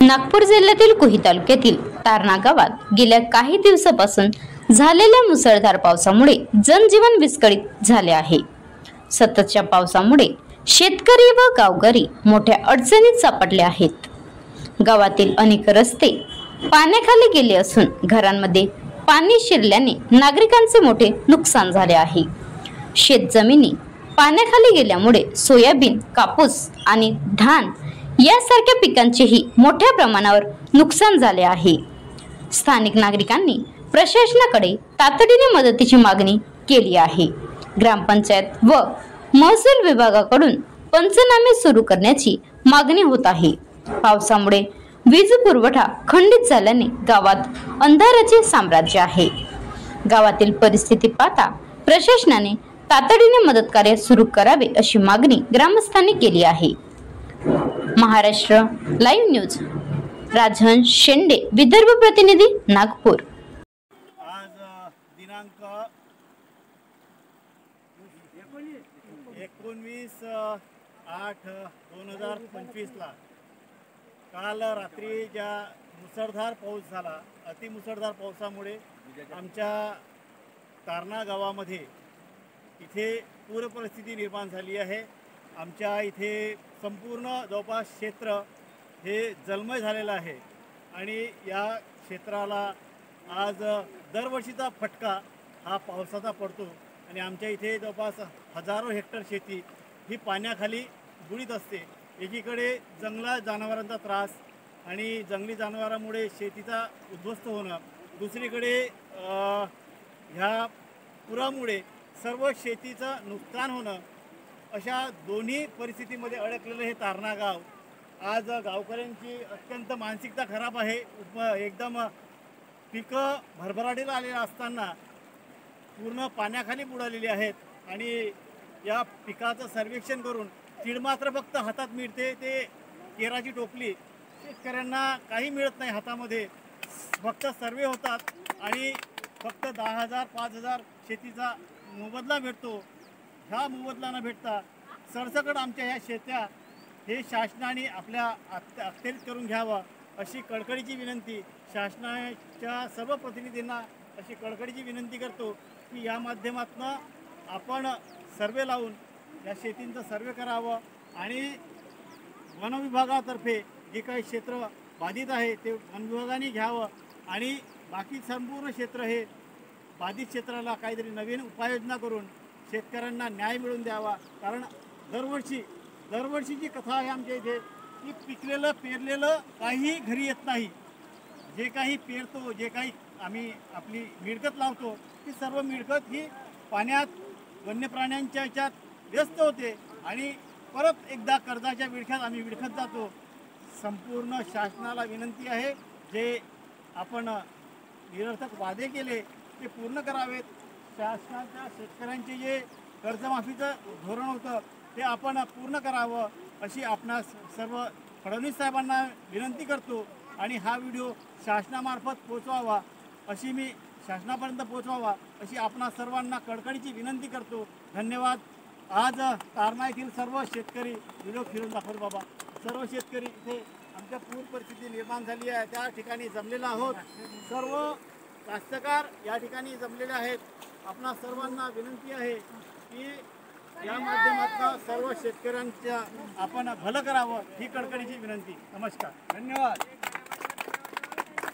नागपूर जिल्ह्यातील कुही तालुक्यातील तारणा गावात गेल्या काही दिवसापासून झालेल्या मुसळधार पावसामुळे जनजीवन विस्कळीत झाले आहे। सततच्या पावसामुळे शेतकरी व गावकरी मोठ्या अडचणीत सापडले आहेत। गावातील अनेक रस्ते पाण्याखाली गेले असून घरांमध्ये पाणी शिरल्याने नागरिकांचे मोठे नुकसान झाले आहे। शेतजमिनी पाण्याखाली गेल्यामुळे सोयाबीन, कापूस आणि धान यासारख्या पिकांचेही मोठ्या प्रमाणावर नुकसान झाले आहे। स्थानिक नागरिकांनी प्रशासनाकडे तातडीने मदतीची मागणी केली आहे। ग्रामपंचायत व महसूल विभागाकडून पंचनामे सुरू करण्याची मागणी होत आहे। पावसामुळे वीज पुरवठा खंडित झाल्याने गावात अंधाराचे साम्राज्य आहे। गावातील परिस्थिती पाहता प्रशासनाने तातडीने मदत कार्य सुरू करावे अशी मागणी ग्रामस्थांनी केली आहे। महाराष्ट्र लाईव्ह न्यूज, राजहंस शेंडे, विदर्भ प्रतिनिधी, नागपूर। आज दिनांक 19/8/2025 ला काल रात्री ज्या मुसळधार पाऊस झाला, अतिमुसळधार पावसामुळे आमच्या तारणा गावामध्ये इथे पूर परिस्थिती निर्माण झाली आहे। आमच्या इथे संपूर्ण जवळपास क्षेत्र हे जलमय झालेलं आहे आणि या क्षेत्राला आज दरवर्षीचा फटका हा पावसाचा पडतो आणि आमच्या इथे जवळपास हजारो हेक्टर शेती ही पाण्याखाली बुडीत असते। एकीकडे जंगलात जनावरांचा त्रास आणि जंगली जनावरांमुळे शेतीचा उद्ध्वस्त होणं, दुसरीकडे ह्या पुरामुळे सर्व शेतीचं नुकसान होणं, अशा दोन्ही परिस्थितीमध्ये अडकलेलं हे तारणा गाव आज गावकऱ्यांची अत्यंत मानसिकता खराब आहे। एकदम पिकं भरभराटीला आलेली असताना पूर्ण पाण्याखाली बुडालेली आहेत आणि या पिकाचं सर्वेक्षण करून तीळ मात्र फक्त हातात मिळते, ते केराची टोपली। शेतकऱ्यांना काही मिळत नाही हातामध्ये, फक्त सर्वे होतात आणि फक्त 10,000 5,000 शेतीचा मोबदला भेटतो। ह्या मोबदला न भेटता सरसकट आमच्या ह्या शेत्या हे शासनाने आपल्या अखत्यारीत करून घ्यावं अशी कळकळीची विनंती शासनाच्या सर्व प्रतिनिधींना अशी कळकळीची विनंती करतो की या माध्यमातून आपण सर्वे लावून या शेतींचं सर्वे करावं आणि वनविभागातर्फे जे काही क्षेत्र बाधित आहे ते वनविभागाने घ्यावं आणि बाकी संपूर्ण क्षेत्र हे बाधित क्षेत्राला काहीतरी नवीन उपाययोजना करून शेतकऱ्यांना न्याय मिळवून द्यावा। कारण दरवर्षीची कथा आहे आमच्या इथे की पिकलेलं पेरलेलं काही घरी येत नाही। जे काही पेरतो, जे काही आम्ही आपली मिळकत लावतो, ती सर्व मिळकत ही पाण्यात वन्य प्राण्यांच्या ह्याच्यात व्यस्त होते आणि परत एकदा कर्जाच्या विळख्यात आम्ही विळखत जातो। संपूर्ण शासनाला विनंती आहे, जे आपण निरर्थक वादे केले ते पूर्ण करावेत। शासनाच्या शेतकऱ्यांचे जे कर्जमाफीचं धोरण होतं ते आपण पूर्ण करावं अशी आपणास सर्व फडणवीस साहेबांना विनंती करतो आणि हा व्हिडिओ शासनामार्फत पोचवावा अशी मी शासनापर्यंत पोचवावा अशी आपणा सर्वांना कळकळीची विनंती करतो। धन्यवाद। आज तारणा येथील सर्व शेतकरी व्हिडिओ फिरून दाखवतो बाबा, सर्व शेतकरी इथे आमच्या पूर परिस्थिती निर्माण झाली आहे त्या ठिकाणी जमलेला आहोत। सर्व कास्तकार या ठिकाणी जमलेले आहेत। आपणा सर्वांना विनंती आहे की या माध्यमातून सर्व शेतकऱ्यांच्या आपण भलं करावं ही कळकळीची विनंती। नमस्कार, धन्यवाद।